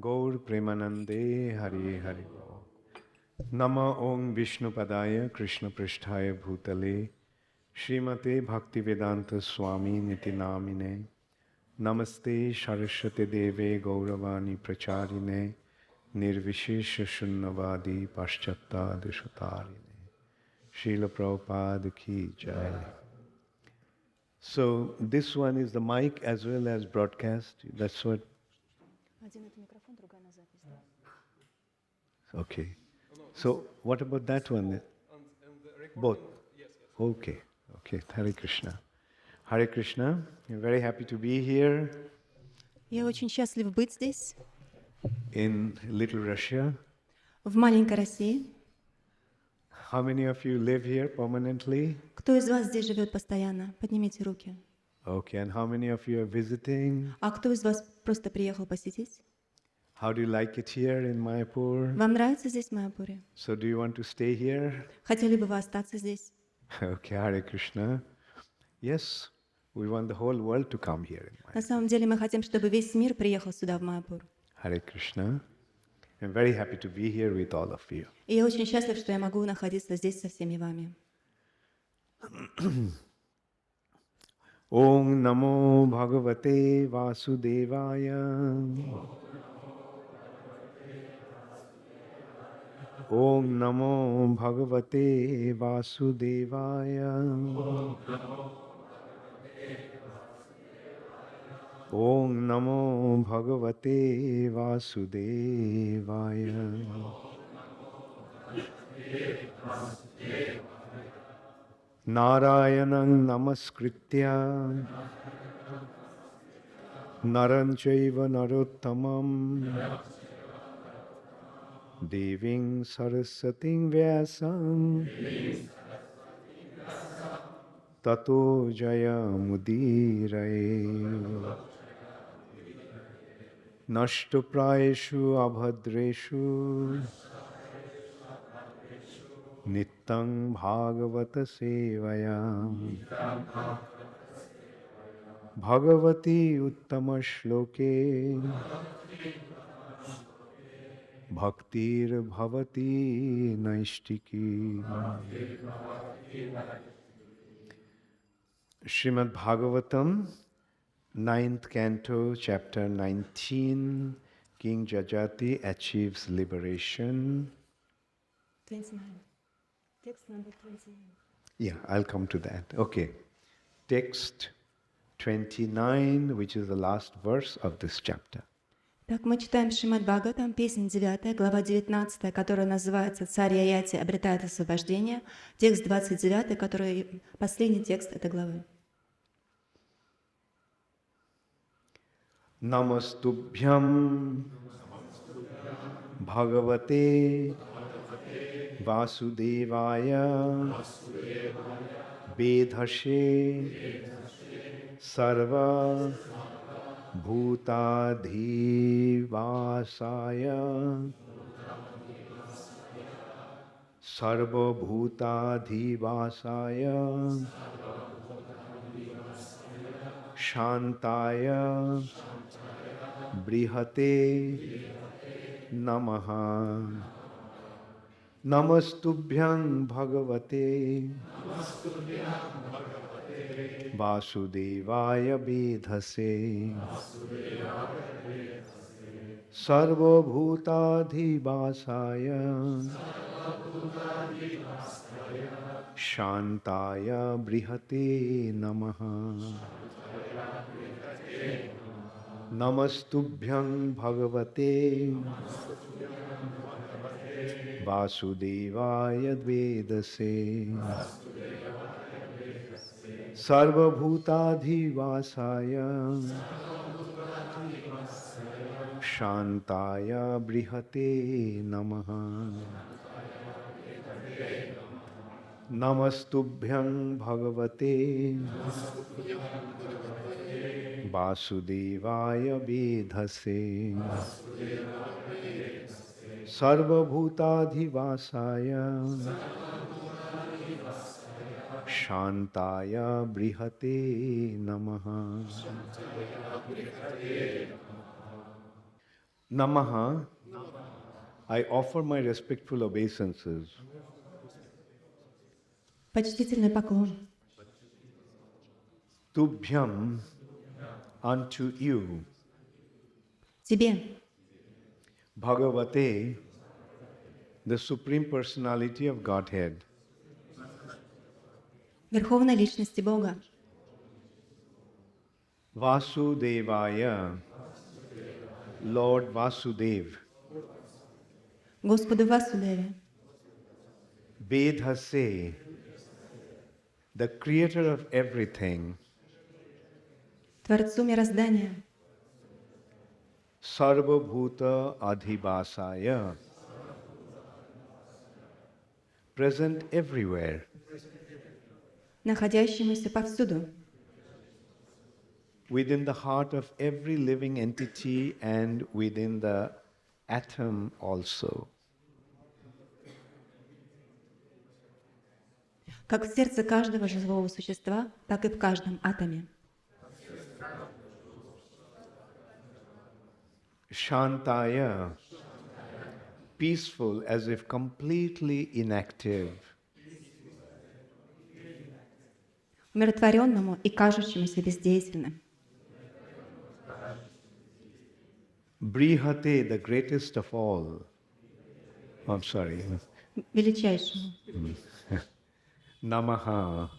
Gaur Premanande Hari Hari Bol. Nama Om Vishnu Padaya Krishna Pristhaya Bhutale Srimate Bhakti Vedanta Swami Niti Namine Namaste Saraswati Deve Gauravani Pracharine Nirvishesha Shunnavadi Paschatta Dishatarine Srila Prabhupada Ki Jai. So this one is the mic as well as broadcast. That's what. Okay. So what about that one? Both. Okay. Okay. Hare Krishna. Hare Krishna. I'm very happy to be here. Я очень счастлив быть здесь, In Little Russia. в маленькой России. How many of you live here permanently? Кто из вас здесь живет постоянно? Поднимите руки. Okay. And how many of you are visiting? А кто из вас просто приехал посетить? How do you like it here in Mayapur? Вам нравится здесь, в Майяпуре? So do you want to stay here? Хотели бы вы остаться здесь? Okay. Hare Krishna. Yes. We want the whole world to come here in Mayapur. На самом деле мы хотим, чтобы весь мир приехал сюда, в Майяпур. Hare Krishna. I'm very happy to be here with all of you. И я очень счастлив, что я могу находиться здесь со всеми вами. Om Namo Bhagavate Vasudevaya. Om Namo Bhagavate Vasudevaya. Om Namo Bhagavate Vasudevaya. Narayanam Namaskritya Naram Chaiva Narottamam Deving Saraswating Vyasam Tato Jaya Mudiraye Nashto Praeshu Abhadreshu Nittang Bhagavata Sevaya Bhagavati Uttama Shloke Bhaktir Bhavati Naistiki. Shrimad Bhagavatam, 9th Canto, Chapter 19, King Jajati achieves liberation. 29. Text number 29. Yeah, I'll come to that. Okay. Text 29, which is the last verse of this chapter. Так, мы читаем Шримад Бхагаватам, песня 9, глава 19, которая называется «Царь Яяти обретает освобождение», текст 29, который последний текст этой главы. Namastubhyam Bhagavate Vasudevaya Vedhashe Sarva Bhutadhivasaya Sarva Bhutadhivasaya Shantaya Brihate Namaha. Namastubhyam Bhagavate Vasudevaya Vedhase Sarva Bhutadhivasaya Shantaya Brihate Namaha. Namastubhyam Bhagavate Vasudevaya Vedase Sarva Bhutadhivasaya Shantaya Brihate Namaha. Namastubhyam Bhagavate Vasudevaya Vedhase Sarva Bhutadhivasaya Shantaya Brihate Namaha. Namaha, I offer my respectful obeisances Почтительный поклон Tubhyam unto you, Тебе, Bhagavate, the Supreme Personality of Godhead, Верховной Личности Бога, Vasudevaya, Lord Vasudev, Господу Васудеве, Vedhase, the creator of everything, Творцу мироздания, Sarvabhuta Adhivasaya, present everywhere, находящемуся повсюду, within the heart of every living entity and within the atom also. как в сердце каждого живого существа, так и в каждом атоме. Shantaya, peaceful as if completely inactive. Умиротворенному и кажущемуся бездеятельным. Brihate, the greatest of all. Oh, I'm sorry. Величайшему. Namaha,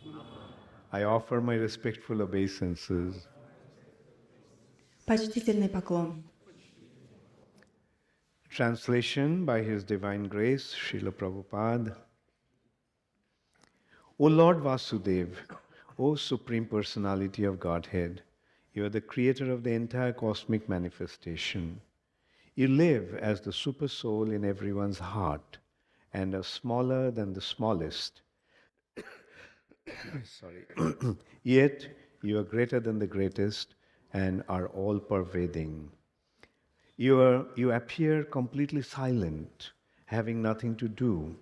I offer my respectful obeisances Почтительный поклон. Translation by His Divine Grace, Srila Prabhupada. O Lord Vasudev, O Supreme Personality of Godhead, you are the creator of the entire cosmic manifestation. You live as the super soul in everyone's heart and are smaller than the smallest. Sorry. Yet you are greater than the greatest and are all pervading. You appear completely silent, having nothing to do.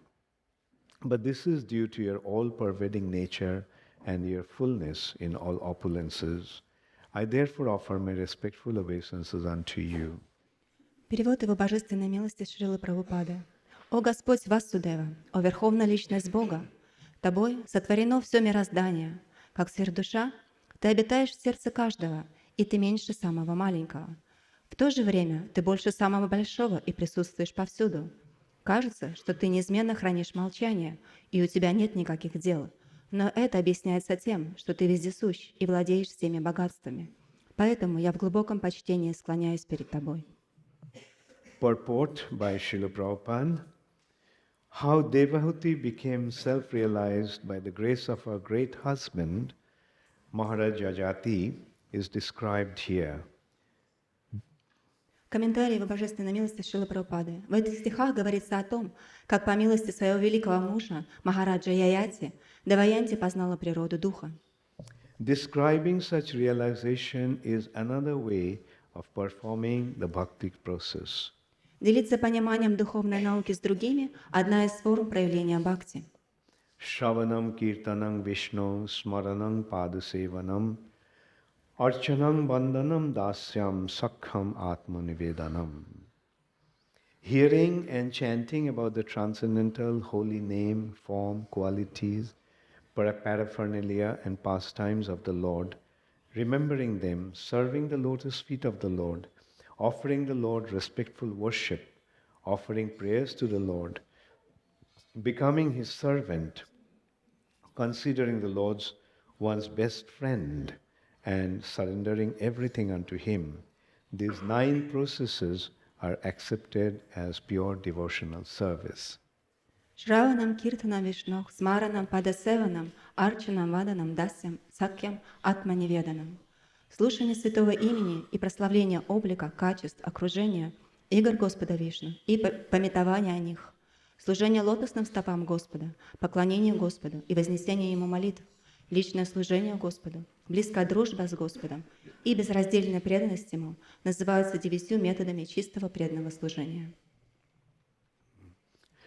But this is due to your all-pervading nature and your fullness in all opulences. I therefore offer my respectful obeisances unto you. Перевод его божественной милости Шрилы Прабхупады. «О Господь Васудева, о Верховная Личность Бога, Тобой сотворено все мироздание. Как сверхдуша, Ты обитаешь в сердце каждого, и Ты меньше самого маленького. В то же время Ты больше самого большого и присутствуешь повсюду. Кажется, что Ты неизменно хранишь молчание, и у Тебя нет никаких дел. Но это объясняется тем, что Ты вездесущ и владеешь всеми богатствами. Поэтому я в глубоком почтении склоняюсь перед Тобой». Purport by Srila Prabhupada. How Devahuti became self-realized by the grace of her great husband, Maharaj Ajati, is described here. Комментарий его божественной милости Шрилы Прабхупады. В этих стихах говорится о том, как по милости своего великого мужа, Махараджа Яяти, Деваянти познала природу духа. Describing such realization is another way of performing the bhakti process. Делиться пониманием духовной науки с другими – одна из форм проявления бхакти. Shravanam kirtanam Vishnu smaranam padasevanam archanam bandhanam dasyam sakham atmanivedanam. Hearing and chanting about the transcendental holy name, form, qualities, paraphernalia and pastimes of the Lord, remembering them, serving the lotus feet of the Lord, offering the Lord respectful worship, offering prayers to the Lord, becoming His servant, considering the Lord's one's best friend, and surrendering everything unto Him. These 9 processes are accepted as pure devotional service. Шраванам, Киртанам, Вишнох, Смаранам, Падасеванам, Арчанам, Ваданам, Дасям, Сакьям, Атманиведанам. Слушание святого имени и прославление облика, качеств, окружения, игр Господа Вишну и памятование о них. Служение лотосным стопам Господа, поклонение Господу и вознесение Ему молитв, личное служение Господу, близкая дружба с Господом и безраздельная преданность Ему называются 9 методами чистого преданного служения.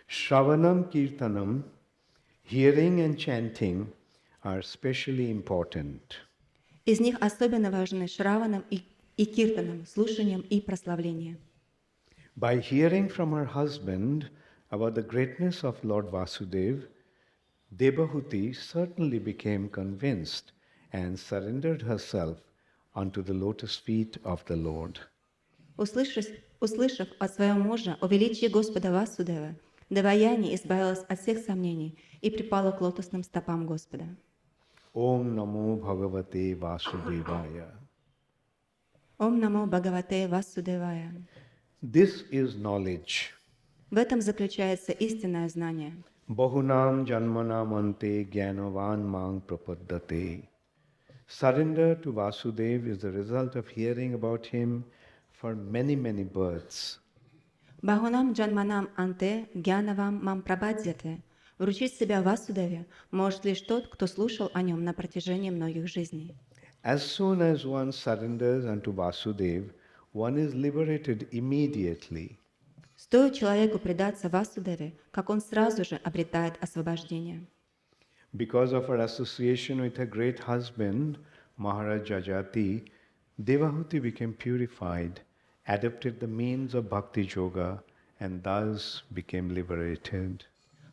Shravanam Kirtanam, hearing and chanting are especially important. Из них особенно важны шраванам и киртанам, слушанием и прославлением. By hearing from her husband about the greatness of Lord Vasudev, Devahuti certainly became convinced and surrendered herself unto the lotus feet of the Lord. Услышав от своего мужа о величии Господа Васудева, Деваяни избавилась от всех сомнений и припала к лотосным стопам Господа. Om Namo Bhagavate Vasudevaya. Ом намо Бхагавате Васудевая. This is knowledge. В этом заключается истинное знание. Bahunam janmanam ante jnanavan mang prapaddate. Surrender to Vasudev is the result of hearing about him for many, many births. Бхагунам джанманам анте гьянавам мам прабадьяте. Вручить себя Васудеве может лишь тот, кто слушал о нем на протяжении многих жизней. As soon as one surrenders unto Vasudev, one is liberated immediately. Стоит человеку предаться Васудеве, как он сразу же обретает освобождение. Because of her association with her great husband, Maharaj Jajati, Devahuti became purified, adopted the means of Bhakti Yoga, and thus became liberated.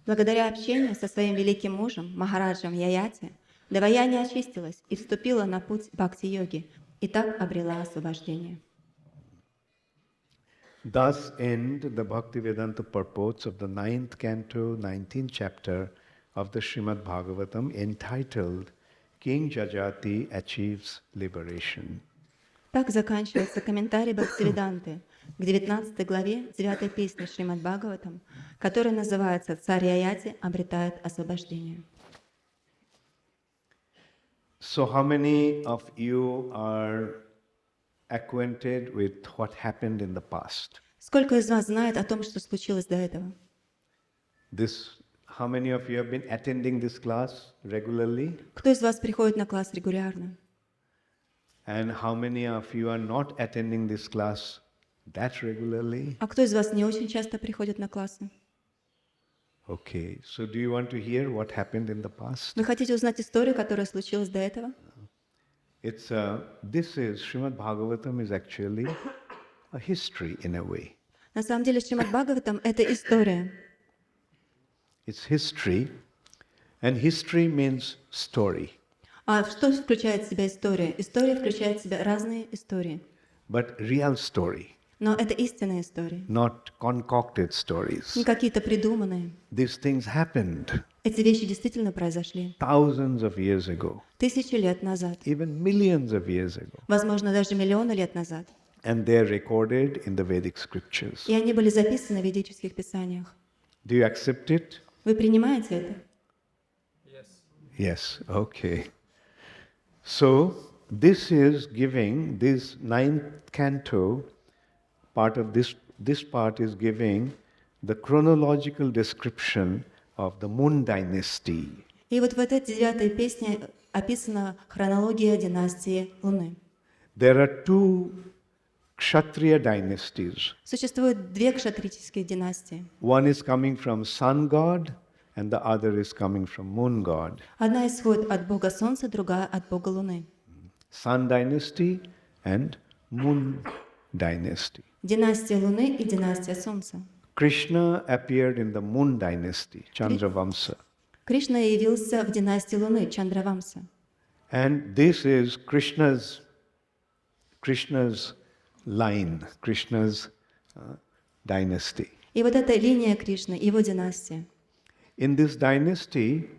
Благодаря общению со своим великим мужем, Махараджем Яяти, Деваяни очистилась и вступила на путь бхакти-йоги, и так обрела освобождение. Thus end the Bhaktivedanta purports of the 9th canto, 19th chapter of the Shrimad Bhagavatam, entitled King Jajati Achieves Liberation. Так заканчивается комментарий Бхактивиданты к 19 главе 9 песни Шримад Бхагаватам, который называется «Царь Яяти обретает освобождение». So how many of you are acquainted with what happened in the past? Сколько из вас знает о том, что случилось до этого? How many of you have been attending this class regularly? Кто из вас приходит на класс регулярно? And how many of you are not attending this class that regularly? А кто из вас не очень часто приходит на классы? Okay, so do you want to hear what happened in the past? Вы хотите узнать историю, которая случилась до этого? Shrimad Bhagavatam is actually a history in a way. На самом деле Шримад Бхагаватам — это история. It's history, and history means story. А что включает в себя история? История включает в себя разные истории. But real story. Но это истинные истории. Not concocted stories. Не какие-то придуманные. These things happened Эти вещи действительно произошли thousands of years ago, тысячи лет назад, even millions of years ago. возможно, даже миллионы лет назад. And they're recorded in the Vedic scriptures. И они были записаны в ведических писаниях. Do you accept it? Вы принимаете это? Yes, okay. So, this is giving, this 9th canto, part of this part is giving the chronological description of the Moon dynasty. И вот в этой 9-й песне описана хронология династии Луны. There are two Kshatriya dynasties. Существует две кшатрические династии. One is coming from Sun God and the other is coming from Moon God. Одна исходит от Бога Солнца, другая от Бога Луны. Sun dynasty and Moon dynasty. Династия Луны и династия Солнца. Krishna appeared in the Moon dynasty, Chandravamsa. Кришна явился в династии Луны, Чандравамса. And this is Krishna's line, Krishna's dynasty. И вот эта линия Кришны, его династия. In this dynasty,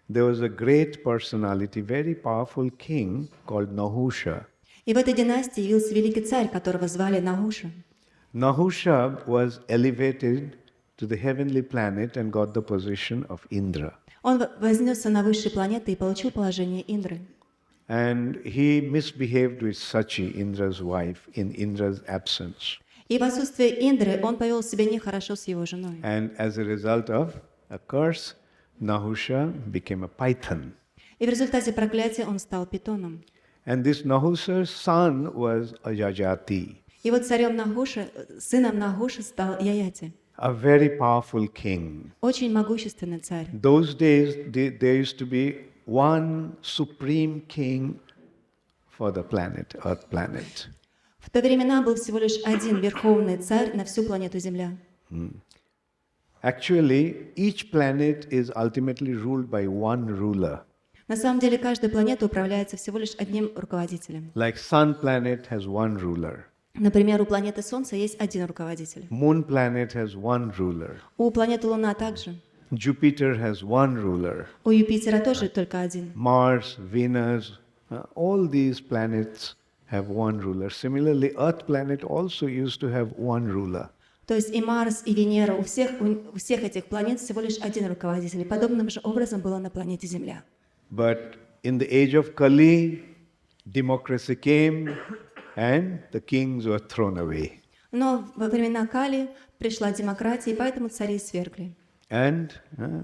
there was a great personality, very powerful king called Nahusha. И в этой династии явился великий царь, которого звали Нахуша. Nahusha was elevated to the heavenly planet and got the position of Indra. Он вознесся на высшие планеты и получил положение Индры. And he misbehaved with Sachi, Indra's wife, in Indra's absence. И в отсутствие Индры он повел себя нехорошо с его женой. And as a result of a curse, Nahusha became a python. И в результате проклятия он стал питоном. And this Nahusha's son was a Yajati, И вот царем Нахуши, сыном Нахуши стал Яяти. a very powerful king. Очень могущественный царь. Those days, there used to be one supreme king for the planet, Earth planet. В В те времена был всего лишь один верховный царь на всю планету Земля. Actually, each planet is ultimately ruled by one ruler. На самом деле каждая планета управляется всего лишь одним руководителем. Like Sun planet has one ruler. Например, у планеты Солнца есть один руководитель. Moon planet has one ruler. У планеты Луна также. Jupiter has one ruler. У Юпитера тоже только один. Mars, Venus, all these planets have one ruler. Similarly, Earth planet also used to have one ruler. То есть и Марс, и Венера, у всех этих планет всего лишь один руководитель. И подобным же образом было на планете Земля. But in the age of Kali, democracy came and the kings were thrown away. Но во времена Кали пришла демократия, и поэтому царей свергли. And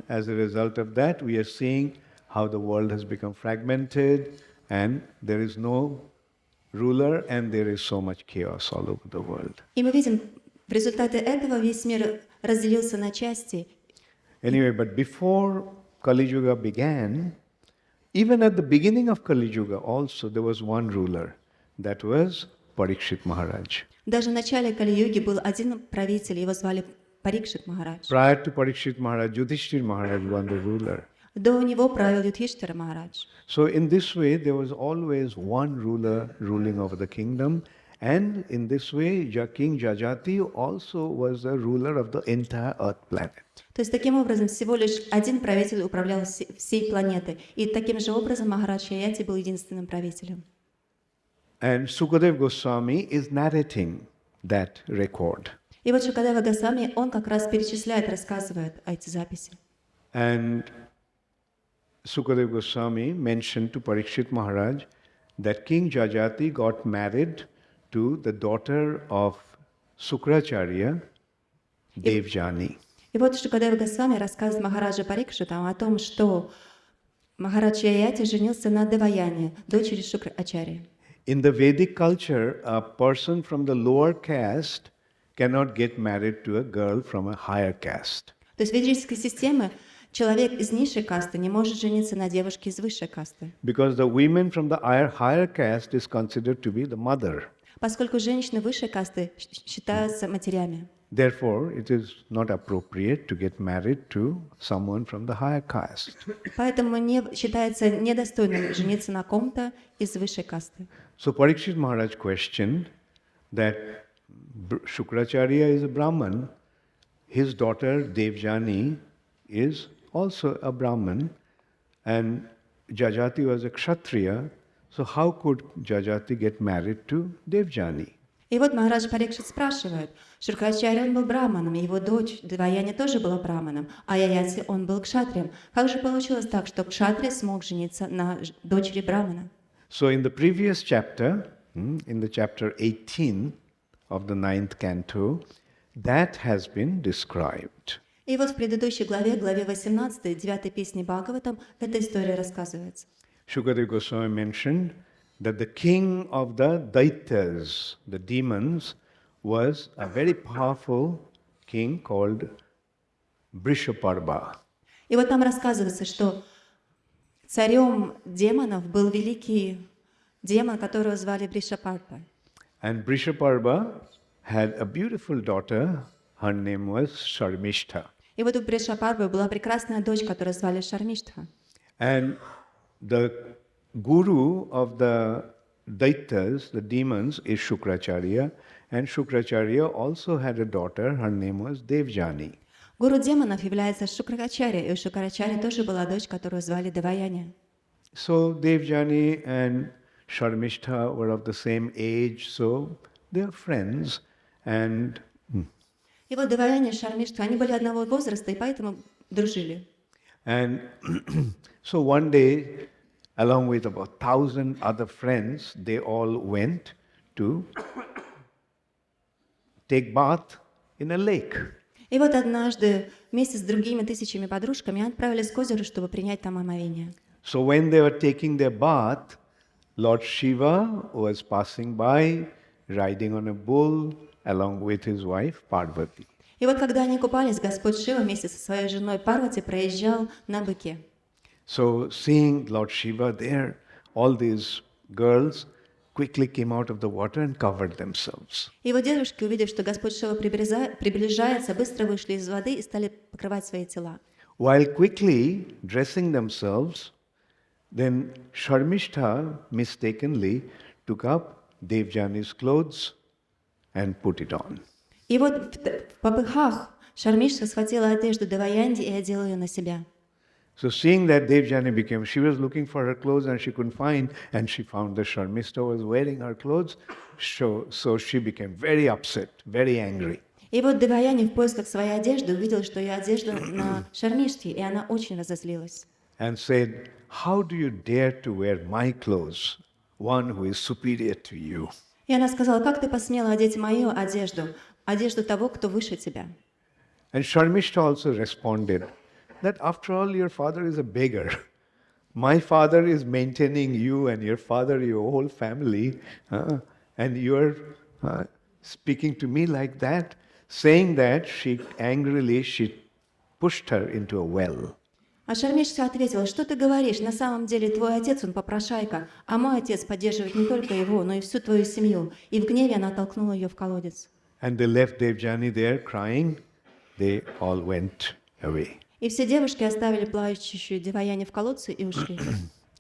as a result of that, we are seeing how the world has become fragmented and there is no ruler and there is so much chaos all over the world. И мы видим, в результате этого весь мир разделился на части. Anyway, but before Kali Yuga began, even at the beginning of Kali Yuga also there was one ruler, that was Parikshit Maharaj. Даже в начале Кали-юги был один правитель, его звали Парикшит Махарадж. Prior to Parikshit Maharaj, Yudhishthir Maharaj was the ruler. До него правил Юдхиштхира Махарадж. So in this way, there was always one ruler ruling over the kingdom. And in this way, King Jajati also was the ruler of the entire earth planet. То есть таким образом всего лишь один правитель управлял всей планетой. И таким же образом Махарадж Яяти был единственным правителем. And Sukadev Goswami is narrating that record. И вот Шукадева Госвами, он как раз перечисляет, рассказывает эти записи. And Sukadev Goswami mentioned to Parikshit Maharaj that King Jajati got married to the daughter of Sukracharya, Devjani. И вот Шукадева Госвами рассказывает Махараджа Парикшиту о том, что Махарадж Яяти женился на Деваяне, дочери Шукрачарьи. In the Vedic culture, a person from the lower caste cannot get married to a girl from a higher caste. То есть в ведической системе человек из низшей касты не может жениться на девушке из высшей касты. Because the women from the higher caste is considered to be the mother. Поскольку женщины высшей касты считаются матерями. Therefore, it is not appropriate to get married to someone from the higher caste. Поэтому не считается недостойным жениться на ком-то из высшей касты. So Parikshit Maharaj questioned that Shukracharya is a Brahman, his daughter Devjani is also a Brahman, and Jajati was a Kshatriya, so how could Jajati get married to Devjani? И вот Махарадж Парикшит спрашивает, Шукрачарья он был браманом, его дочь Деваяни тоже была браманом, а Яяти он был кшатрием. Как же получилось так, что кшатрия смог жениться на дочери брамана? So in the previous chapter, in the chapter 18 of the 9th canto, that has been described. И вот в предыдущей главе, главе 18, 9 песни Бхагаватам, эта история рассказывается. Shukadeva Goswami mentioned that the king of the Daityas, the demons, was a very powerful king called Brishaparva. И вот там рассказывается, что царем демонов был великий демон, которого звали Бришапарпа. And Brishaparva had a beautiful daughter, her name was Sharmishtha. И вот у Бришапарпы была прекрасная дочь, которую звали Шармиштха. And the guru of the Daityas, the demons, is Shukracharya. And Shukracharya also had a daughter, her name was Devjani. Гуру демонов является Шукрачарья, и у Шукрачарьи тоже была дочь, которую звали Деваяни. So Devjani and Sharmishtha were of the same age, so they are friends. And И вот Деваяни и Шармиштха, они были одного возраста, и поэтому дружили. And so one day, along with about 1,000 other friends, they all went to take bath in a lake. И вот однажды вместе с другими тысячами подружками отправились к озеру, чтобы принять там омовение. So when they were taking their bath, Lord Shiva was passing by, riding on a bull, along with his wife Parvati. И вот когда они купались, Господь Шива вместе со своей женой Парвати проезжал на быке. So seeing Lord Shiva there, all these girls, quickly came out of the water and covered themselves. Его девушки, увидев, что Господь Шива приближается, быстро вышли из воды и стали покрывать свои тела. While quickly dressing themselves, then Sharmishtha mistakenly took up Devjani's clothes and put it on. И вот в попыхах Шармиша схватила одежду Деваянди и одела ее на себя. So seeing that Devjani she was looking for her clothes and she couldn't find, and she found that Sharmishta was wearing her clothes, so she became very upset, very angry. И вот Деваяни в поисках своей одежды увидела, что ее одежда на Шармиште, и она очень разозлилась. And said, "How do you dare to wear my clothes, one who is superior to you?" И она сказала: как ты посмела одеть мою одежду, одежду того, кто выше тебя? And Sharmishta also responded that after all your father is a beggar. My father is maintaining you and your father, your whole family, and you're speaking to me like that. Saying that, she pushed her into a well. А Шармишка ответила: что ты говоришь? На самом деле твой отец, он попрошайка, а мой отец поддерживает не только его, но и всю твою семью. И в гневе она толкнула ее в колодец. And they left Devjani there crying. They all went away. И все девушки оставили плачущую Деваяни в колодце и ушли.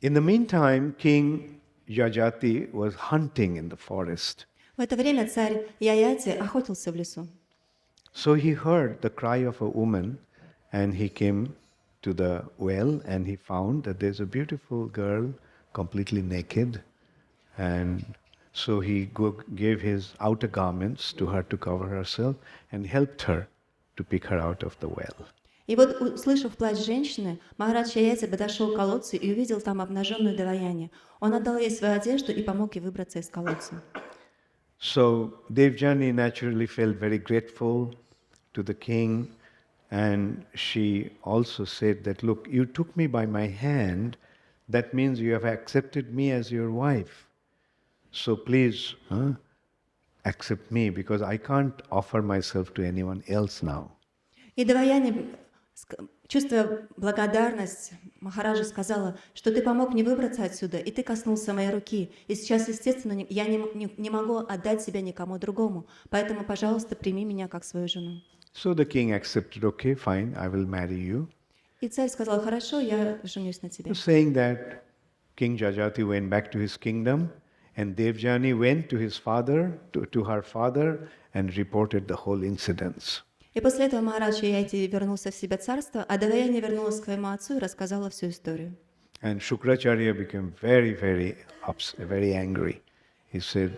In the meantime, King Yajati was hunting in the forest. В это время царь Яяти охотился в лесу. So he heard the cry of a woman, and he came to the well, and he found that there's a beautiful girl, completely naked, and so he gave his outer garments to her to cover herself, and helped her to pick her out of the well. И вот, услышав плач женщины, Махарадж Яяти подошел к колодцу и увидел там обнаженную Деваяни. Он отдал ей свою одежду и помог ей выбраться из колодца. So Devjani naturally felt very grateful to the king, and she also said that, look, you took me by my hand, that means you have accepted me as your wife. So please accept me, because I can't offer myself to anyone else now. И Деваяни, чувствуя благодарность, Махараджа сказала, что ты помог мне выбраться отсюда, и ты коснулся моей руки. И сейчас, естественно, я не могу отдать себя никому другому. Поэтому, пожалуйста, прими меня как свою жену. So the king accepted, okay, fine, I will marry you. И царь сказал: хорошо, я женюсь на тебе. Saying that, King Jajati went back to his kingdom, and Devjani went to his father, to her father, and reported the whole incidents. И после этого Махарадж Яяти вернулся в себе царство, а Деваяни вернулась к своему отцу и рассказала всю историю. And Shukracharya became very, very upset, very angry. He said,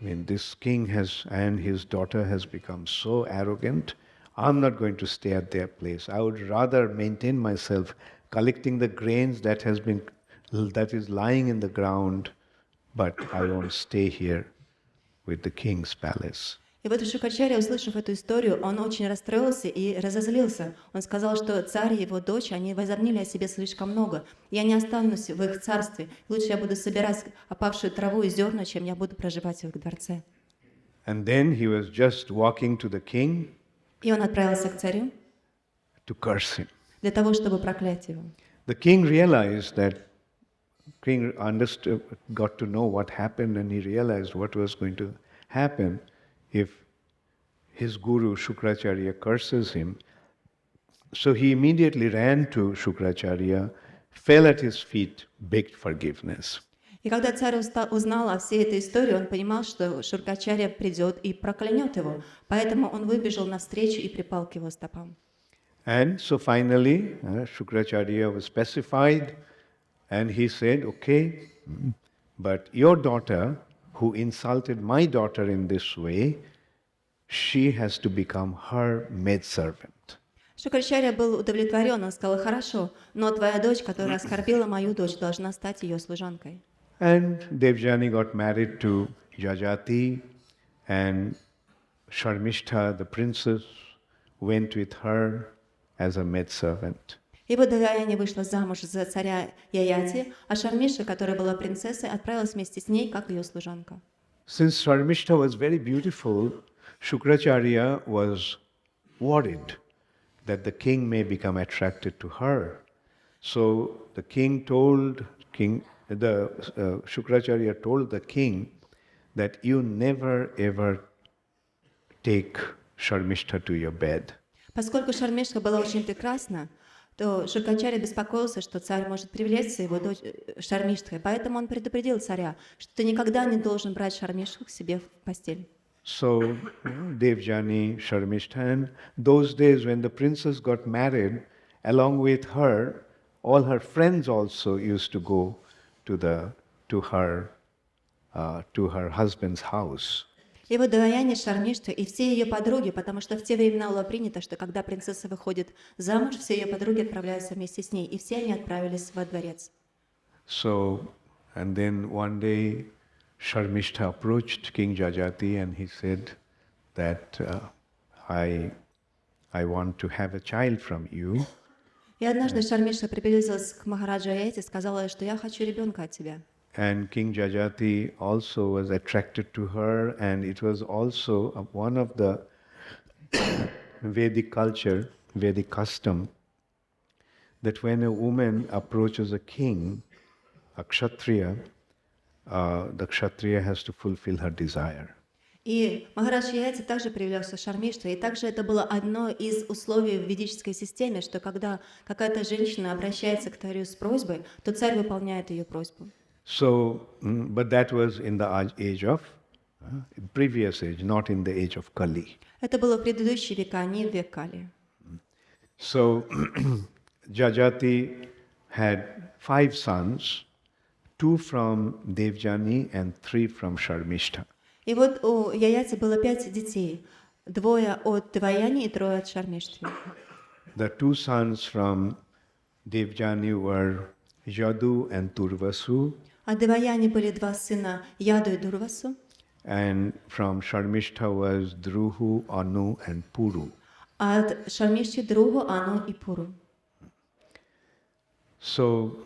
I mean, this king and his daughter has become so arrogant. I'm not going to stay at their place. I would rather maintain myself collecting the grains that is lying in the ground, but I won't stay here with the king's palace. И вот Шукачарья, услышав эту историю, он очень расстроился и разозлился. Он сказал, что царь и его дочь, они возомнили о себе слишком много. Я не останусь в их царстве. Лучше я буду собирать опавшую траву и зерна, чем я буду проживать в их дворце. And then he was just walking to the king И он отправился к царю to curse him. для того, чтобы проклять его. The king realized that king got to know what happened, and he realized what was going to happen if his guru Shukracharya curses him. So he immediately ran to Shukracharya, fell at his feet, begged forgiveness. И когда царь узнал о всей этой истории, он понимал, что Шукачарья придет и проклянет его. Поэтому он выбежал навстречу и припал к его стопам. And so finally, Shukracharya was pacified, and he said, okay, but your daughter, who insulted my daughter in this way, she has to become her maidservant. Шукачарья был удовлетворен, он сказал: хорошо, но твоя дочь, которая оскорбила мою дочь, должна стать ее служанкой. And Devjani got married to Jajati, and Sharmishtha, the princess, went with her as a maidservant. И вот Деваяни вышла замуж за царя Яяти, а Шармиша, которая была принцессой, отправилась вместе с ней, как ее служанка. Since Sharmishtha was very beautiful, Shukracharya was worried that the king may become attracted to her. So the king told King Shukracharya told the king that you never ever take Sharmishta to your bed. Поскольку Шармишка была очень прекрасна, то Шукачаря беспокоился, что царь может привлечь его дочь Шармиштхой, поэтому он предупредил царя, что ты никогда не должен брать Шармиштху к себе в постель. So Devjani, Sharmishta, and those days when the princess got married, along with her, all her friends also used to go to her husband's house. И вот Деваяни, Шармишта и все ее подруги, потому что в те времена было принято, что когда принцесса выходит замуж, все ее подруги отправляются вместе с ней, и все они отправились во дворец. So, and then one day Sharmishta approached King Jajati and he said that I want to have a child from you. И однажды Шармишта приблизилась к Махараджа Аяти и сказала, что я хочу ребенка от тебя. And King Jajati also was attracted to her, and it was also one of the Vedic culture, Vedic custom, that when a woman approaches a king, a Kshatriya, the Kshatriya has to fulfill her desire. И Махарадж Аяти также привлекся Шармиштой, и также это было одно из условий в ведической системе, что когда какая-то женщина обращается к царю с просьбой, то царь выполняет ее просьбу. So, but that was in the age of, previous age, not in the age of Kali. Это было в предыдущие века, не в век Кали. So, Jajati had 5 sons, 2 from Devjani and 3 from Sharmishta. И вот у Яяти было 5 детей, 2 от Деваяни и 3 от Шармишты. The 2 sons from Devjani were Yadu and Turvasu, От Деваяни были 2 сына, Яду и Дурвасу, and from Sharmishta was Druhu, Anu and Puru. а от Шармишти Другу, Ану и Пуру. So,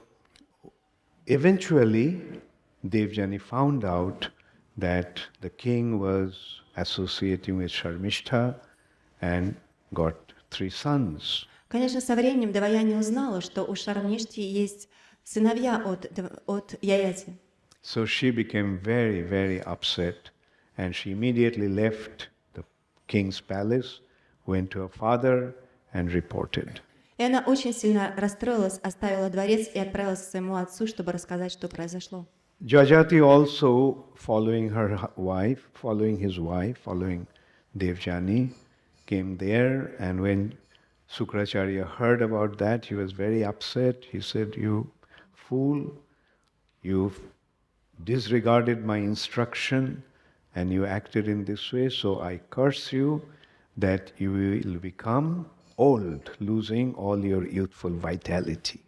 eventually, Devjani found out that the king was associating with Sharmishta and got 3 sons. Конечно, со временем Деваяни узнала, что у Шармишти есть сыновья от Яяти. So she became very, very upset, and she immediately left the king's palace, went to her father and reported. И она очень сильно расстроилась, оставила дворец и отправилась к своему отцу, чтобы рассказать, что произошло. Jajati also, following his wife, following Devjani, came there, and when Sukracharya heard about that, he was very upset. He said, "You fool, you've disregarded my instruction and you acted in this way, so I curse you that you will become old, losing all your youthful vitality."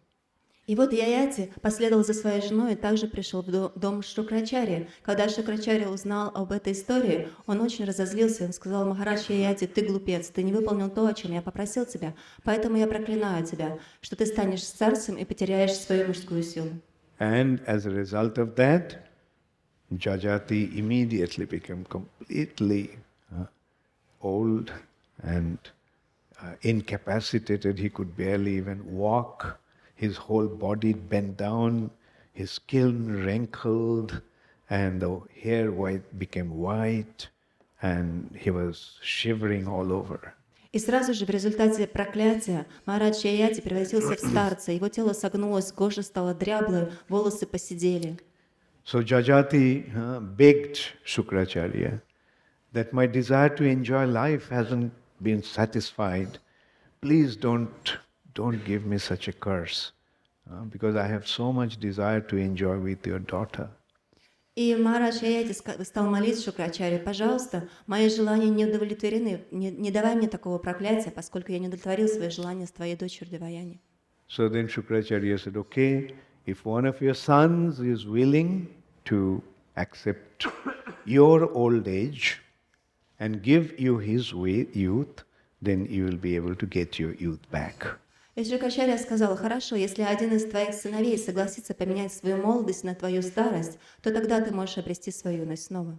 И вот Яяти последовал за своей женой и также пришел в дом Шукрачари. Когда Шукрачари узнал об этой истории, он очень разозлился. Он сказал: «Махарадж Яяти, ты глупец, ты не выполнил то, о чем я попросил тебя, поэтому я проклинаю тебя, что ты станешь старцем и потеряешь свою мужскую силу». And as a result of that, Jajati immediately became completely old and incapacitated. He could barely even walk. His whole body bent down, his skin wrinkled, and the hair became white, and he was shivering all over. И сразу же в результате проклятия Махарадж Яяти превратился в старца. Его тело согнулось, кожа стала дряблой, волосы поседели. So Jajati begged Shukracharya that my desire to enjoy life hasn't been satisfied. Please don't give me such a curse, because I have so much desire to enjoy with your daughter. И Махарадж Яяти стал молиться Шукрачаре: «Пожалуйста, мои желания не удовлетворены, не давай мне такого проклятия, поскольку я не удовлетворил свои желания с твоей дочерью Деваяни». So then Shukracharya said, okay, if one of your sons is willing to accept your old age and give you his youth, then you will be able to get your youth back. И Шукрачарья сказал: «Хорошо, если один из твоих сыновей согласится поменять свою молодость на твою старость, то тогда ты можешь обрести свою юность снова».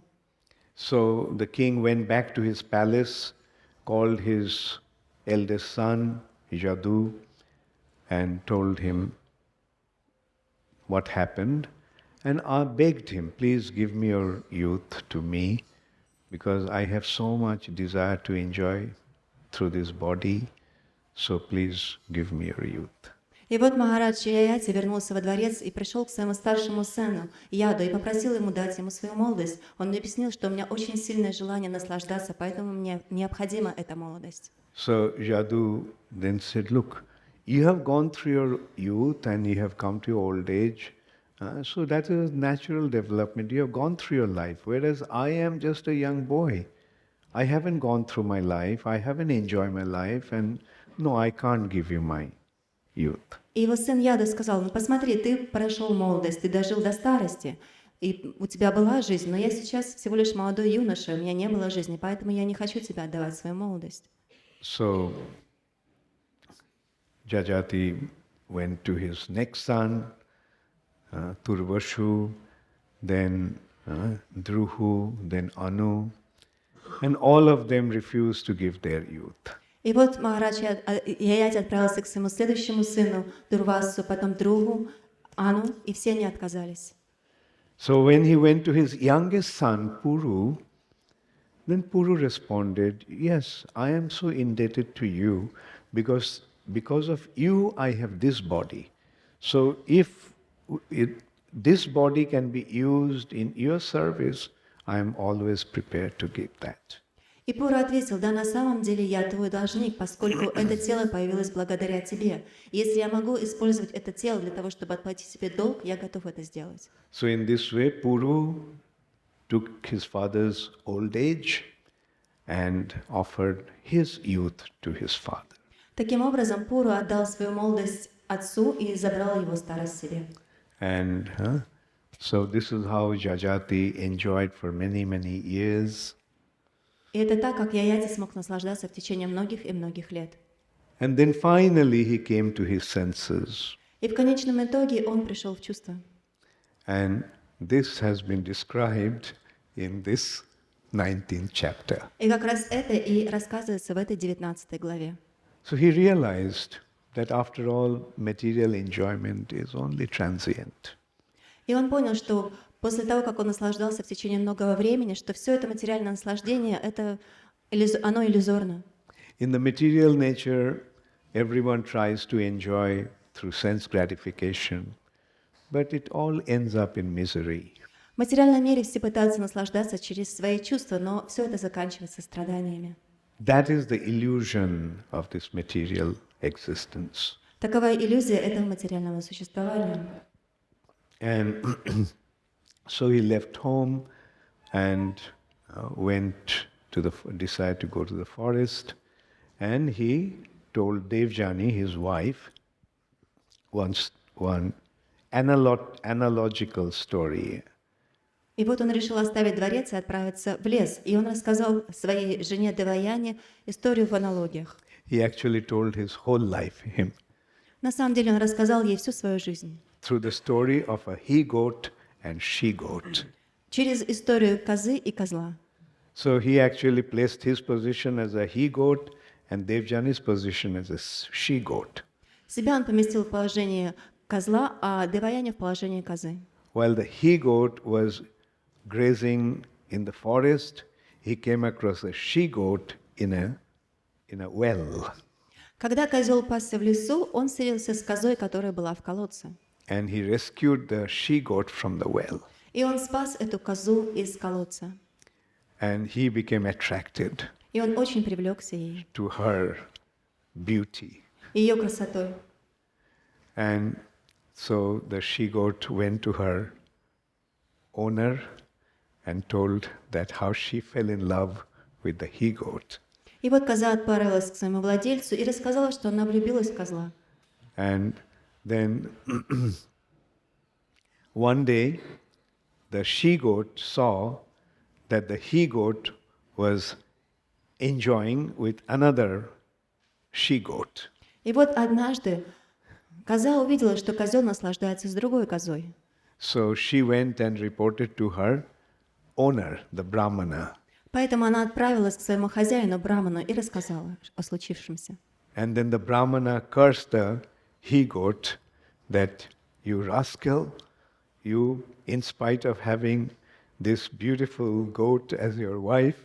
So the king went back to his palace, called his eldest son, Yadu, and told him what happened. And I begged him, please give me your youth to me, because I have so much desire to enjoy through this body, so please give me your youth. И вот Махарадж Яяти вернулся во дворец и пришел к своему старшему сыну Яду и попросил ему дать ему свою молодость. Он мне объяснил, что у меня очень сильное желание наслаждаться, поэтому мне необходима эта молодость. So Yadu then said, look, you have gone through your youth and you have come to your old age. So that is natural development. You have gone through your life, whereas I am just a young boy. I haven't gone through my life. I haven't enjoyed my life, and no, I can't give you my youth. И его сын Яда сказал: ну посмотри, ты прошел молодость, ты дожил до старости, и у тебя была жизнь, но я сейчас всего лишь молодой юноша, у меня не было жизни, поэтому я не хочу тебе отдавать свою молодость. So Jajati went to his next son, Turvashu, then Druhu, then Anu, and all of them refused to give their youth. И вот Махарадж Яяти отправился к своему следующему сыну Дурвасу, потом Другу, Ану, и все они отказались. So when he went to his youngest son, Puru, then Puru responded, yes, I am so indebted to you because of you I have this body. So if this body can be used in your service, I am always prepared to give that. И Пура ответил: да, на самом деле я твой должник, поскольку это тело появилось благодаря тебе. Если я могу использовать это тело для того, чтобы отплатить себе долг, я готов это сделать. So in this way, Puru took his father's old age and offered his youth to his father. Таким образом, Пуру отдал свою молодость отцу и забрал его старость себе. And so this is how Jajati enjoyed for many, many years. И это так, как Яяти смог наслаждаться в течение многих и многих лет. And then finally he came to his senses. И в конечном итоге он пришел в чувство. And this has been described in this 19th chapter. И как раз это и рассказывается в этой 19 главе. So he realized that after all, material enjoyment is only transient. И он понял, что после того, как он наслаждался в течение многого времени, что все это материальное наслаждение, оно иллюзорно. In the material nature, everyone tries to enjoy through sense gratification, but it all ends up in misery. В материальном мире все пытаются наслаждаться через свои чувства, но все это заканчивается страданиями. That is the illusion of this material existence. Такова иллюзия этого материального существования. And so he left home and decided to go to the forest, and he told Devjani, his wife, one analogical story. И вот он решил оставить дворец и отправиться в лес. И он рассказал своей жене Деваяне историю в аналогиях. He actually told his whole life him. На самом деле он рассказал ей всю свою жизнь. Through the story of a he-goat and she-goat. Через историю козы и козла. So he actually placed his position as a he-goat and Devjani's position as a she-goat. Себя он поместил в положение козла, а Деваяне в положение козы. While the he-goat was grazing in the forest, he came across a she-goat in a well. Когда козел пасся в лесу, он встретился с козой, которая была в колодце. And he rescued the she-goat from the well. И он спас эту козу из колодца. And he became attracted И он очень привлекся ей, to her beauty. ее красотой. And so the she-goat went to her owner and told that how she fell in love with the he-goat. И вот коза отправилась к своему владельцу и рассказала, что она влюбилась в козла. And then one day the she-goat saw that the he-goat was enjoying with another she-goat. И вот однажды коза увидела, что козел наслаждается с другой козой. So she went and reported to her owner, the Brahmana. Поэтому она отправилась к своему хозяину, Браману, и рассказала о случившемся. And then the Brahmana cursed the he-goat that, you rascal, you, in spite of having this beautiful goat as your wife,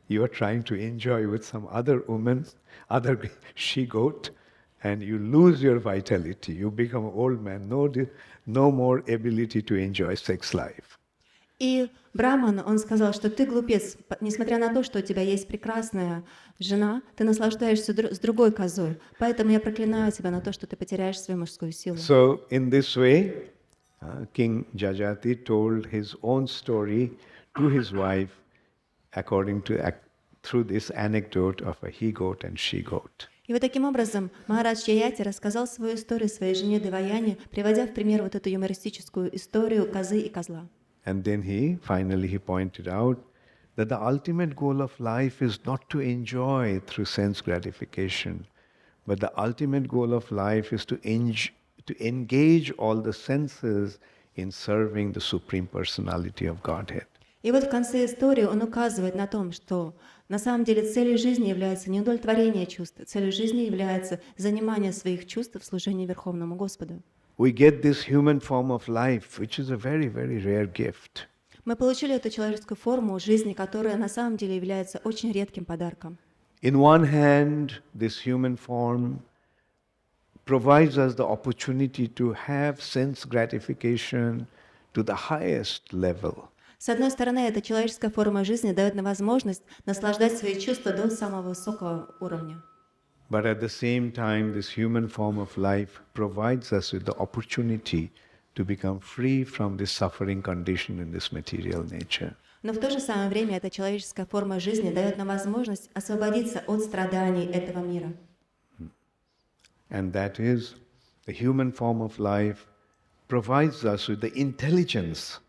you are trying to enjoy with some other woman, other she-goat, and you lose your vitality. You become an old man, no more ability to enjoy sex life. И Браман, он сказал, что ты глупец, несмотря на то, что у тебя есть прекрасная жена, ты наслаждаешься с другой козой. Поэтому я проклинаю тебя на то, что ты потеряешь свою мужскую силу. So in this way, King Jajati told his own story to his wife through this anecdote of a he-goat and she-goat. И вот таким образом Махарадж Яяти рассказал свою историю своей жене Деваяне, приводя в пример вот эту юмористическую историю козы и козла. And then he pointed out that the ultimate goal of life is not to enjoy through sense gratification, but the ultimate goal of life is to engage all the senses in serving the Supreme Personality of Godhead. И вот в конце истории он указывает на том, что на самом деле целью жизни является не удовлетворение чувств, целью жизни является занимание своих чувств в служении Верховному Господу. We get this human form of life, which is a very, very rare gift. Мы получили эту человеческую форму жизни, которая на самом деле является очень редким подарком. In one hand, this human form provides us the opportunity to have sense gratification to the highest level. С одной стороны, эта человеческая форма жизни дает нам возможность наслаждать свои чувства до самого высокого уровня. But at the same time, this human form of life provides us with the opportunity to become free from this suffering condition in this material nature. Но в то же самое время эта человеческая форма жизни дает нам возможность освободиться от страданий этого мира. And that is, the human form of life provides us with the intelligence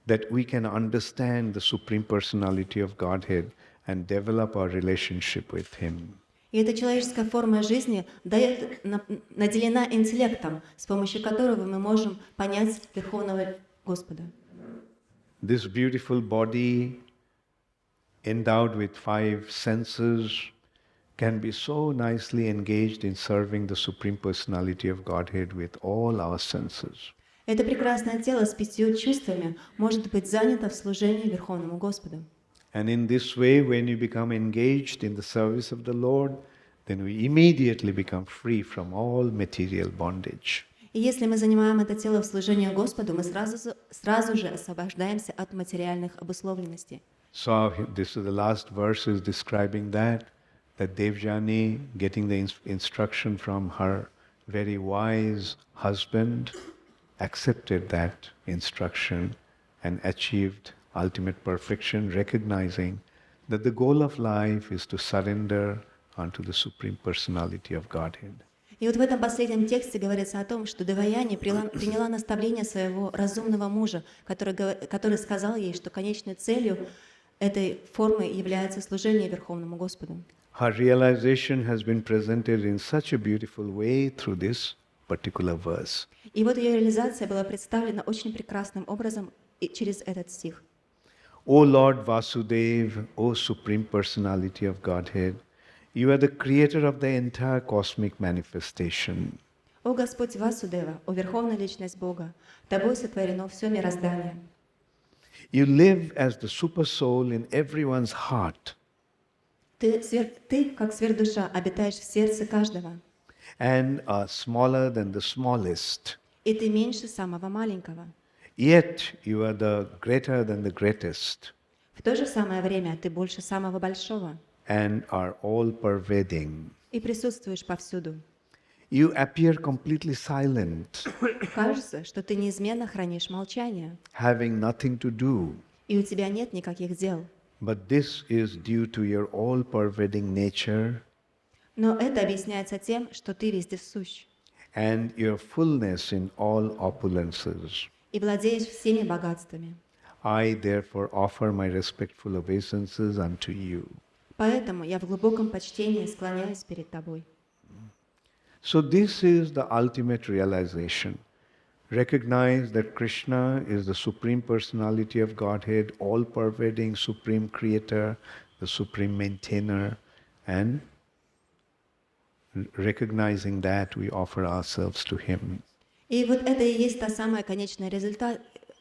that we can understand the Supreme Personality of Godhead and develop our relationship with Him. И эта человеческая форма жизни наделена интеллектом, с помощью которого мы можем понять Верховного Господа. This beautiful body, endowed with 5 senses, can be so nicely engaged in serving the Supreme Personality of Godhead with all our senses. Это прекрасное тело с 5 чувствами может быть занято в служении Верховному Господу. And in this way, when you become engaged in the service of the Lord, then we immediately become free from all material bondage. И если мы занимаем это тело в служении Господу, мы сразу же освобождаемся от материальных обусловленностей. So this is the last verse is describing that Devjani, getting the instruction from her very wise husband, accepted that instruction and achieved ultimate perfection, recognizing that the goal of life is to surrender unto the Supreme Personality of Godhead. И вот в этом последнем тексте говорится о том, что Деваяни приняла наставление своего разумного мужа, который сказал ей, что конечной целью этой формы является служение Верховному Господу. Her realization has been presented in such a beautiful way through this particular verse. И вот ее реализация была представлена очень прекрасным образом через этот стих. O Lord Vasudev, O Supreme Personality of Godhead, you are the creator of the entire cosmic manifestation. О Господь Васудева, о Верховная Личность Бога, Тобой сотворено все мироздание. You live as the super soul in everyone's heart. Ты, как сверхдуша, обитаешь в сердце каждого. And are smaller than the smallest. И ты меньше самого маленького. Yet you are the greater than the greatest. В то же самое время ты больше самого большого. And are all pervading. И присутствуешь повсюду. You appear completely silent, Кажется, что ты неизменно хранишь молчание, having nothing to do. и у тебя нет никаких дел. But this is due to your all-pervading nature Но это объясняется тем, что ты везде сущ and your fullness in all opulences. и владеешь всеми богатствами. I therefore offer my respectful obeisances unto you. Поэтому я в глубоком почтении склоняюсь перед тобой. So this is the ultimate realization. Recognize that Krishna is the Supreme Personality of Godhead, all-pervading Supreme Creator, the Supreme Maintainer, and recognizing that we offer ourselves to Him. И вот это и есть та самая конечная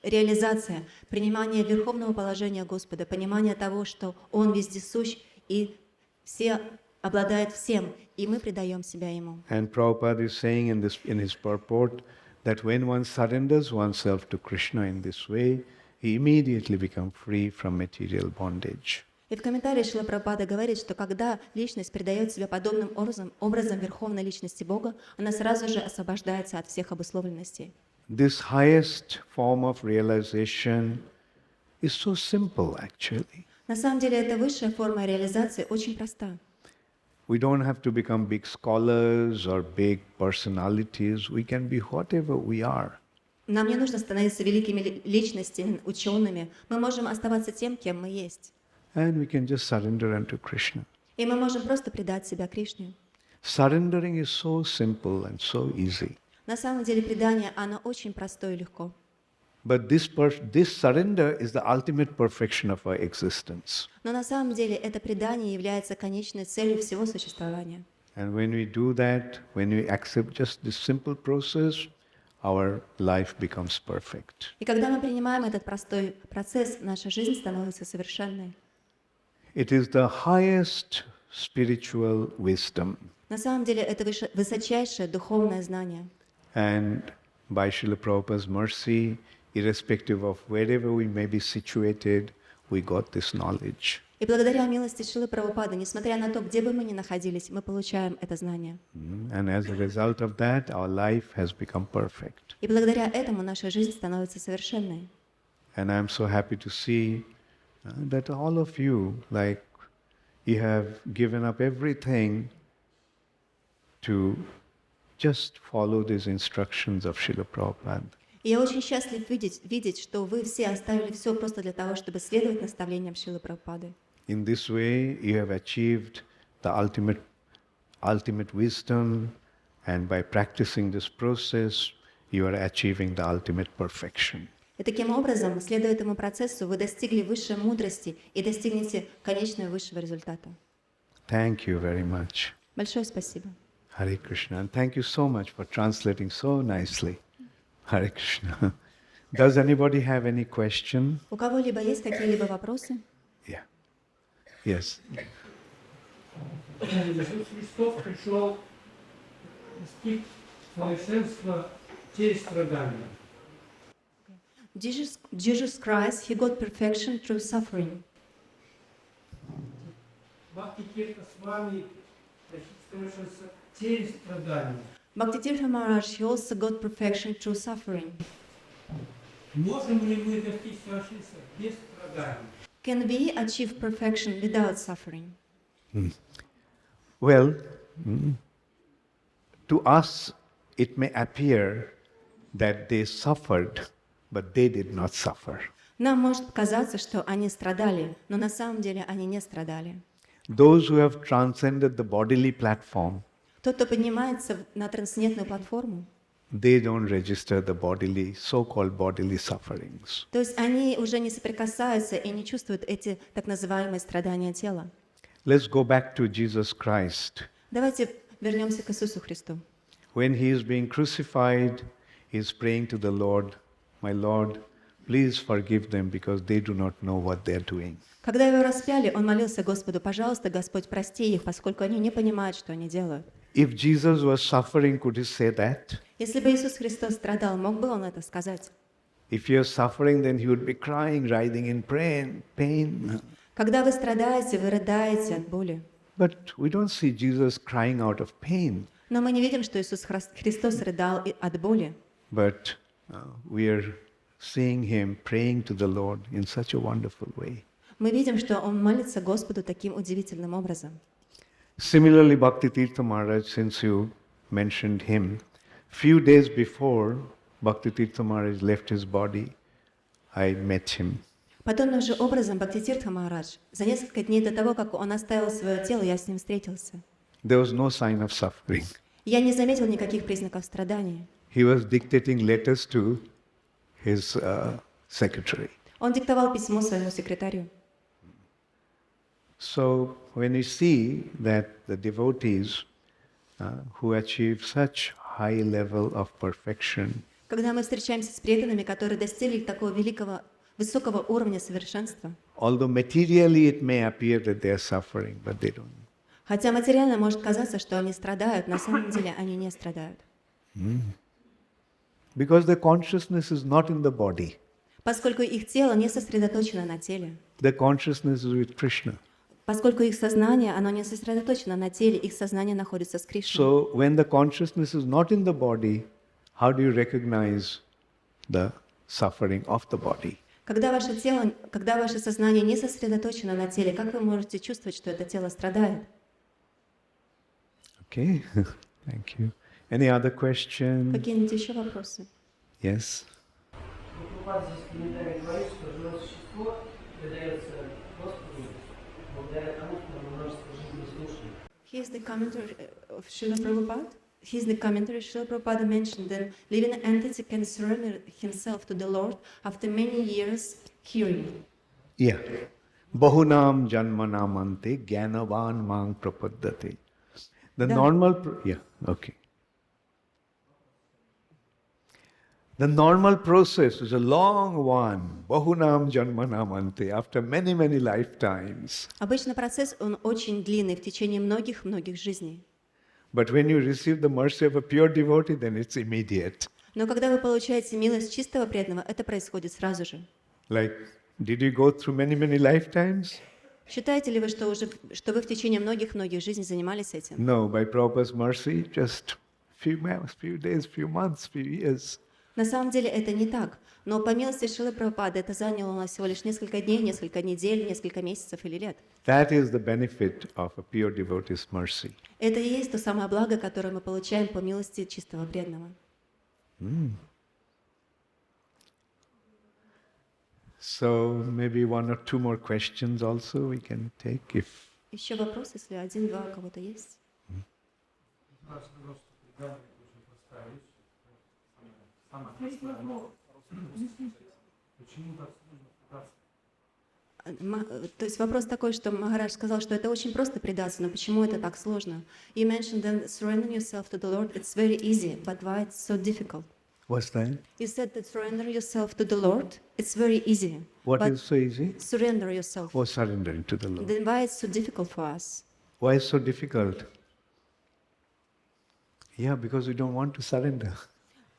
реализация, принимание верховного положения Господа, понимание того, что Он вездесущ и все обладает всем, и мы предаем себя Ему. And Prabhupada is saying in his purport that when one surrenders oneself to Krishna in this way, he immediately becomes free from material bondage. И в комментарии Шрила Прабхупада говорит, что когда личность предает себя подобным образом Верховной Личности Бога, она сразу же освобождается от всех обусловленностей. This highest form of realization is so simple actually. На самом деле, эта высшая форма реализации очень проста. We don't have to become big scholars or big personalities. We can be whatever we are. Нам не нужно становиться великими личностями, учеными. Мы можем оставаться тем, кем мы есть. And we can just surrender unto Krishna. И мы можем просто предать себя Кришне. Surrendering is so simple and so easy. На самом деле предание, оно очень простое и легко. But this surrender is the ultimate perfection of our existence. Но на самом деле это предание является конечной целью всего существования. And when we do that, when we accept just this simple process, our life becomes perfect. И когда мы принимаем этот простой процесс, наша жизнь становится совершенной. It is the highest spiritual wisdom. На самом деле это высочайшее духовное знание. And by Srila Prabhupada's mercy, irrespective of wherever we may be situated, we got this knowledge. И благодаря милости Шрилы Прабхупады, несмотря на то, где бы мы ни находились, мы получаем это знание. And as a result of that, our life has become perfect. И благодаря этому наша жизнь становится совершенной. And I'm so happy to see that all of you, like, you have given up everything to just follow these instructions of Srila Prabhupada. И я очень счастлив видеть, что вы все оставили все просто для того, чтобы следовать наставлениям Шрилы Прабхупады. In this way, you have achieved the ultimate wisdom, and by practicing this process, you are achieving the ultimate perfection. И таким образом, следуя этому процессу, вы достигли высшей мудрости и достигнете конечного высшего результата. Thank you very much. Большое спасибо. Hare Krishna. And thank you so much for translating so nicely. Hare Krishna. Does anybody have any question? У кого-либо есть какие-либо вопросы? Yeah. Yes. Иисус Христос пришел достиг совершенства через страдания. Jesus Christ, He got perfection through suffering. Бхакти Charu Swami достиг совершенства через страдания. Bhakti Charu Swami also got perfection through suffering. Можем ли мы достичь совершенства без страданий? Can we achieve perfection without suffering? Well, to us, it may appear that they suffered, but they did not suffer. Нам может показаться, что они страдали, но на самом деле они не страдали. Those who have transcended the bodily platform, Тот, кто поднимается на трансцендентную платформу, they don't register the bodily, so-called bodily sufferings. то есть они уже не соприкасаются и не чувствуют эти так называемые страдания тела. Let's go back to Jesus Christ. Давайте вернемся к Иисусу Христу. When he is being crucified, he is praying to the Lord, "My Lord, please forgive them because they do not know what they are doing." Когда его распяли, он молился Господу: «Пожалуйста, Господь, прости их, поскольку они не понимают, что они делают». If Jesus was suffering, could he say that? Если бы Иисус Христос страдал, мог бы он это сказать? If you're suffering, then he would be crying, writhing in pain. Когда вы страдаете, вы рыдаете от боли. But we don't see Jesus crying out of pain. Но мы не видим, что Иисус Христос рыдал от боли. But we are seeing him praying to the Lord in such a wonderful way. Мы видим, что он молится Господу таким удивительным образом. Similarly, Bhakti Maharaj, since you mentioned him, few days before Bhakti Maharaj left his body, I met him. Подобным же образом Бхакти Марадж, за несколько дней до того, как он оставил свое тело, я с ним встретился. There was no sign of suffering. Я не заметил никаких признаков страдания. He was dictating letters to his secretary. Он диктовал письмо своему секретарю. So when we see that the devotees who achieve such high level of perfection Когда мы встречаемся с преданными, которые достигли такого великого, высокого уровня совершенства, although materially it may appear that they are suffering, but they don't. хотя материально может казаться, что они страдают, на самом деле они не страдают. Because their consciousness is not in the body. Поскольку их тело не сосредоточено на теле, Their consciousness is with Krishna. поскольку их сознание, оно не сосредоточено на теле, их сознание находится с Кришной. So when the consciousness is not in the body, how do you recognize the suffering of the body? Когда ваше тело, когда ваше сознание не сосредоточено на теле, как вы можете чувствовать, что это тело страдает? Okay, thank you. Any other question? Какие-нибудь еще вопросы? Yes. Прабхупада здесь в комментарии говорит, что живое существо предается Господу благодаря тому, что оно множество жизней слушает. Here's the commentary of Srila Prabhupada. Here's the commentary. Srila Prabhupada mentioned that living entity can surrender himself to the Lord after many years hearing. Yeah. Bahunam janmanamante gyanavan mang prapaddate. The normal, yeah, okay. The normal process is a long one. Bahunam janmanamante, after many, many lifetimes. Обычно процесс, он очень длинный, в течение многих-многих жизней. But when you receive the mercy of a pure devotee, then it's immediate. Но когда вы получаете милость чистого преданного, это происходит сразу же. Like, did you go through many, many lifetimes? Считаете ли вы, что вы в течение многих-многих жизней занимались этим? No, by Prabhupada's mercy, just few days, few months, few years. На самом деле это не так. Но по милости Шрилы Прабхупады это заняло у нас всего лишь несколько дней, несколько недель, несколько месяцев или лет. That is the benefit of a pure devotee's mercy. Это и есть то самое благо, которое мы получаем по милости чистого преданного. So maybe one or two more questions also we can take if. Еще вопрос, если один-два у кого-то есть? То есть вопрос такой, что Махарадж сказал, что это очень просто предаться, но почему это так сложно? You mentioned that surrendering yourself to the Lord, it's very easy, but why it's so difficult? What's that? You said that surrender yourself to the Lord, it's very easy. What but is so easy? surrender yourself. Oh, surrendering to the Lord. Then why it's so difficult for us? Why is so difficult? Yeah, because we don't want to surrender.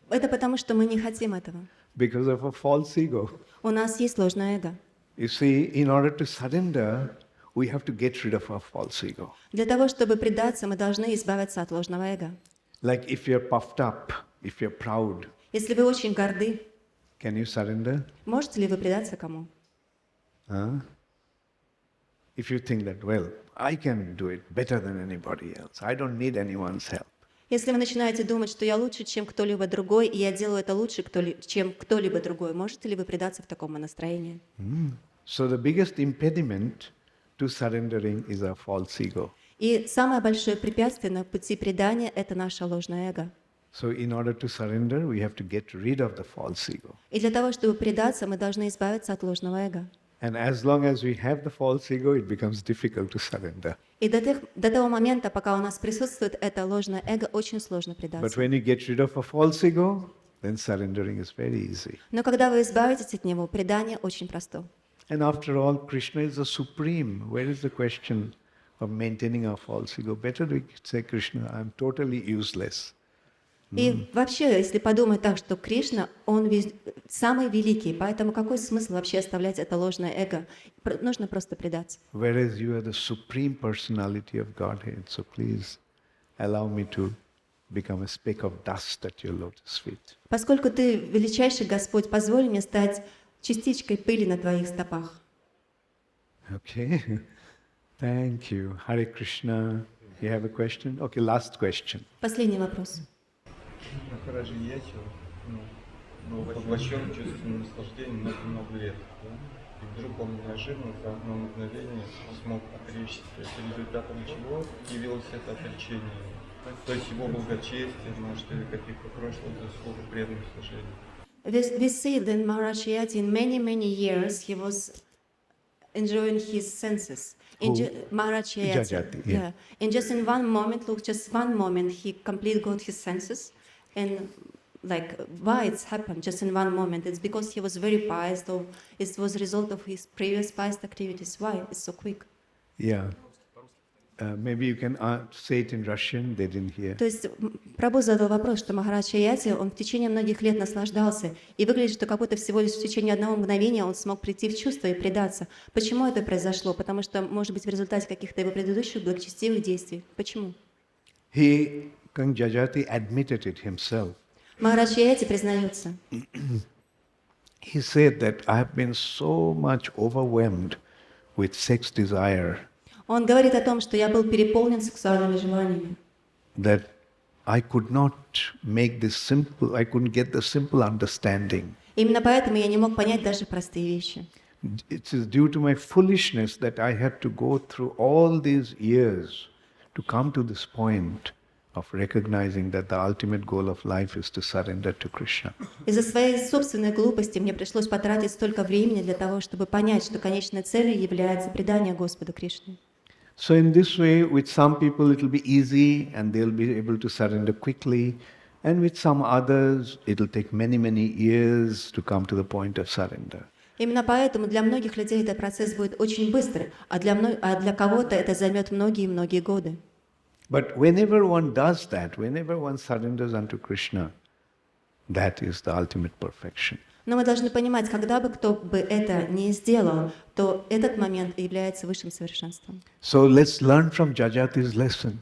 Это потому, что мы не хотим этого. Because of a false ego. У нас есть ложное эго. You see, in order to surrender, we have to get rid of our false ego. Для того, чтобы предаться, мы должны избавиться от ложного эго. Like if you're puffed up, if you're proud, Если вы очень горды, can you surrender? можете ли вы предаться кому? Huh? If you think that, well, I can do it better than anybody else, I don't need anyone's help. Если вы начинаете думать, что я лучше, чем кто-либо другой, и я делаю это лучше, чем кто-либо другой, можете ли вы предаться в таком настроении? So the biggest impediment to surrendering is our false ego. И самое большое препятствие на пути предания – это наше ложное эго. So in order to surrender, we have to get rid of the false ego. И для того, чтобы предаться, мы должны избавиться от ложного эго. And as long as we have the false ego, it becomes difficult to surrender. И до того момента, пока у нас присутствует это ложное эго, очень сложно But предаться. when you get rid of a false ego, then surrendering is very easy. Но когда вы избавитесь от него, предание очень просто. And after all, Krishna is the supreme. Where is the question of maintaining our false ego? Better we say, Krishna, I'm totally useless. И вообще, если подумать так, что Кришна, он самый великий, поэтому какой смысл вообще оставлять это ложное эго? Нужно просто предаться. Whereas you are the supreme personality of Godhead, so please allow me to become a speck of dust at your lotus feet. Поскольку ты величайший Господь, позволь мне стать частичкой пыли на твоих стопах. Okay, thank you. Hare Krishna. You have a question? Okay, last question. Последний вопрос. Махараджа, я был поглощен чувственным наслаждением много лет. Да? И вдруг он неожиданно, за одно мгновение, смог отречься. То есть результатом чего явилось это отречение. То есть его благочестие, может, или каких-то прошлых заслуг преданных служений. We see that Maharaj Yati, in many years, he was enjoying his senses. Maharaj Yati, yeah. And just in one moment, look, just one moment, he completely got his senses. And like why it's happened just in one moment. It's because he was very pious, or it was a result of his previous pious activities. Why it's so quick? Yeah. Maybe you can say it in Russian, they didn't hear. То есть Прабху задал вопрос, что Махарадж Чайати, он в течение многих лет наслаждался, и выглядит, что как будто всего лишь в течение одного мгновения он смог прийти в чувство и предаться. Почему это произошло? Потому что, может быть, в результате каких-то его предыдущих благочестивых действий. Почему? He, King Jajati, admitted it himself. Махарадж Чайати признается. He said that I have been so much overwhelmed with sex desire Он говорит о том, что я был переполнен сексуальными желаниями, that I could not make this simple, I couldn't get the simple understanding. Именно поэтому я не мог понять даже простые вещи. It is due to my foolishness that I had to go through all these years to come to this point of recognizing that the ultimate goal of life is to surrender to Krishna. Из-за своей собственной глупости мне пришлось потратить столько времени для того, чтобы понять, что конечной целью является предание Господу Кришне. So in this way, with some people it will be easy and they'll be able to surrender quickly, and with some others it will take many, many years to come to the point of surrender. Именно поэтому для многих людей этот процесс будет очень быстрый, а для кого-то это займет многие-многие годы. But whenever one does that, whenever one surrenders unto Krishna, that is the ultimate perfection. Но мы должны понимать, когда бы кто бы это не сделал, то этот момент является высшим совершенством. So let's learn from Jajati's lesson.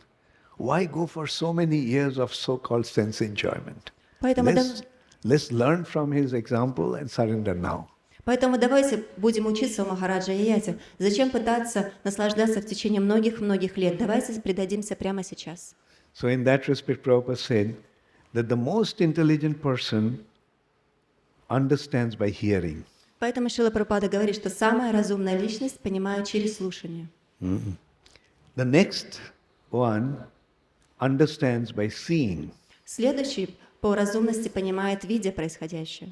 Why go for so many years of so-called sense enjoyment? Поэтому Let's learn from his example and surrender now. Поэтому давайте будем учиться у Махараджа Ияти. Зачем пытаться наслаждаться в течение многих-многих лет? Давайте предадимся прямо сейчас. So in that respect, Prabhupada said that the most intelligent person understands by hearing. Поэтому Шрила Прабхупада говорит, что самая разумная личность понимает через слушание. The next one understands by seeing. Следующий по разумности понимает, видя происходящее.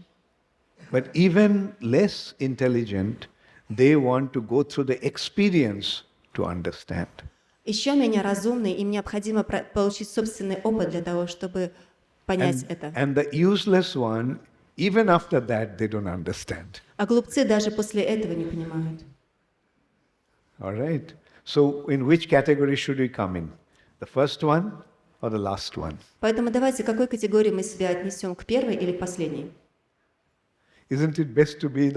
But even less intelligent, they want to go through the experience to understand. Еще менее разумный, им необходимо получить собственный опыт для того, чтобы понять это. And the useless one, even after that, they don't understand. А глупцы даже после этого не понимают. All right. So in which category should we come in? The first one or the last one? Поэтому давайте, к какой категории мы себя отнесем, к первой или к последней? Isn't it best to be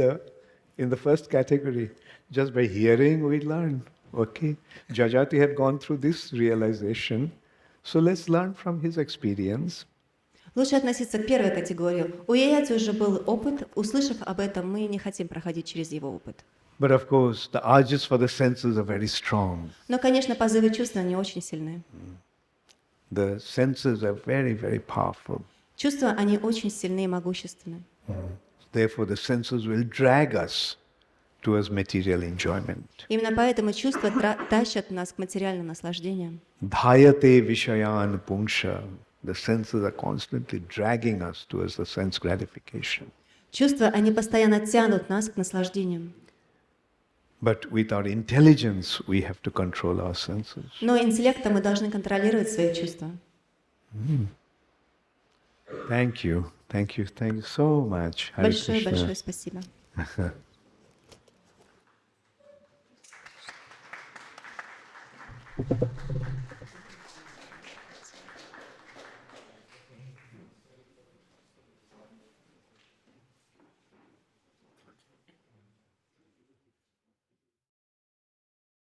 in the first category? Just by hearing we learn. Okay? Jajati had gone through this realization. So let's learn from his experience. Лучше относиться к первой категории. У Яяти уже был опыт. Услышав об этом, мы не хотим проходить через его опыт. But of course, the urges for the senses are very strong. Но, конечно, позывы чувств, они очень сильны. The senses are very, very powerful. Чувства, они очень сильны и могущественны. Therefore, the senses will drag us towards material enjoyment. Именно поэтому чувства тащат нас к материальным наслаждениям. Dhayate vishayan pungsha. The senses are constantly dragging us towards the sense gratification. Чувства, они постоянно тянут нас к наслаждениям. But with our intelligence, we have to control our senses. Но интеллектом мы должны контролировать свои чувства. Thank you. Thank you. Thank you so much. Hare Krishna. Большое спасибо.